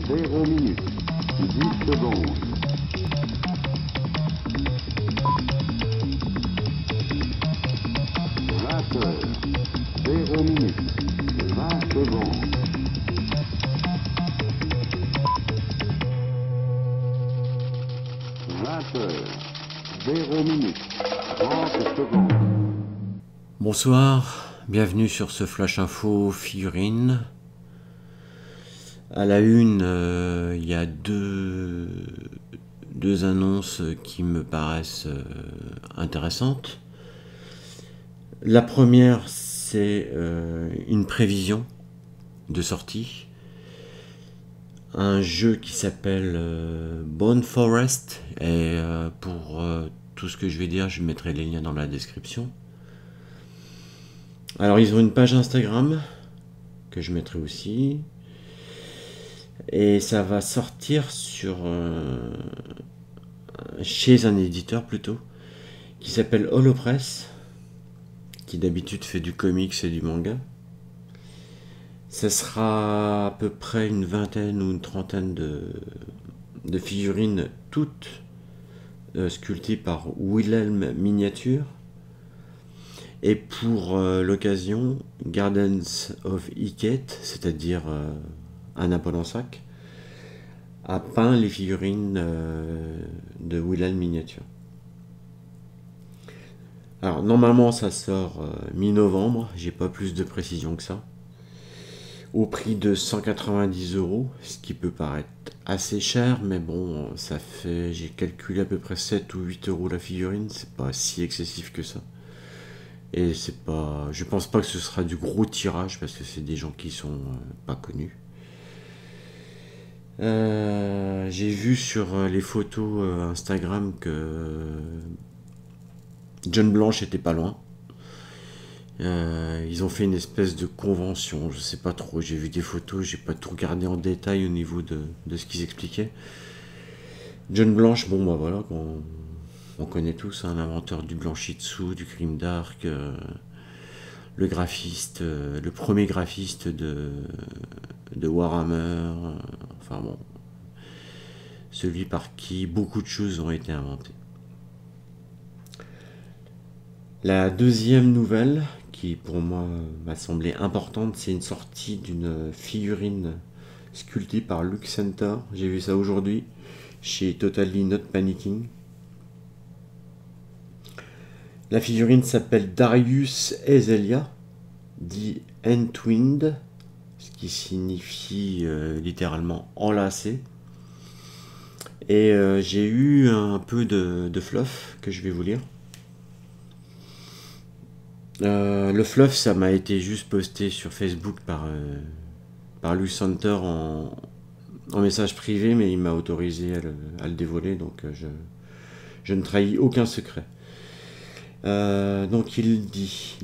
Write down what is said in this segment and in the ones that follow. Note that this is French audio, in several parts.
0 minutes, 10 secondes. 20 heures, 0 minutes, 20 secondes. 20 heures, 0 minutes, 30 secondes. Bonsoir, bienvenue sur ce Flash Info figurine. À la une, il y a deux annonces qui me paraissent intéressantes. La première, c'est une prévision de sortie. Un jeu qui s'appelle Bone Forest. Et pour tout ce que je vais dire, je mettrai les liens dans la description. Alors, ils ont une page Instagram que je mettrai aussi. Et ça va sortir chez un éditeur plutôt, qui s'appelle Holopress, qui d'habitude fait du comics et du manga. Ça sera à peu près une vingtaine ou une trentaine de figurines, toutes sculptées par Wilhelm Miniature. Et pour l'occasion, Gardens of Hecate, c'est-à-dire un Apollon-Sac, a peint les figurines de Wilhelm Miniature. Alors normalement ça sort mi-novembre, j'ai pas plus de précision que ça, au prix de 190 €, ce qui peut paraître assez cher, mais bon, ça fait, j'ai calculé à peu près 7 ou 8 € la figurine, c'est pas si excessif que ça. Et c'est pas, je pense pas que ce sera du gros tirage parce que c'est des gens qui sont pas connus. J'ai vu sur les photos Instagram que John Blanche était pas loin. Ils ont fait une espèce de convention, je sais pas trop, j'ai vu des photos, j'ai pas tout regardé en détail au niveau de ce qu'ils expliquaient. John Blanche, bon bah voilà, on connaît tous, hein, l'inventeur du Blanchitsu, du Grim Dark, le graphiste, le premier graphiste de Warhammer, enfin bon, celui par qui beaucoup de choses ont été inventées. La deuxième nouvelle, qui pour moi m'a semblé importante, c'est une sortie d'une figurine sculptée par Luke Center. J'ai vu ça aujourd'hui chez Totally Not Panicking. La figurine s'appelle Darius Ezelia, dit Entwined, ce qui signifie littéralement enlacé. Et j'ai eu un peu de fluff que je vais vous lire. Le fluff, ça m'a été juste posté sur Facebook par Luke Center en message privé, mais il m'a autorisé à le dévoiler, donc je ne trahis aucun secret. Donc il dit: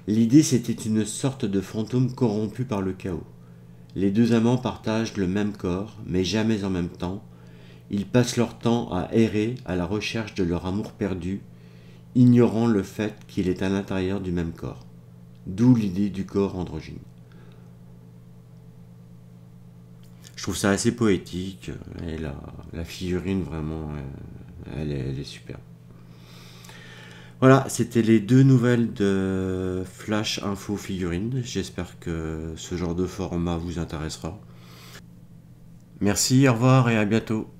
l'idée, c'était une sorte de fantôme corrompu par le chaos. Les deux amants partagent le même corps, mais jamais en même temps. Ils passent leur temps à errer à la recherche de leur amour perdu, ignorant le fait qu'il est à l'intérieur du même corps. D'où l'idée du corps androgyne. Je trouve ça assez poétique, et la figurine vraiment, elle est super. Voilà, c'était les deux nouvelles de Flash Info Figurine. J'espère que ce genre de format vous intéressera. Merci, au revoir et à bientôt.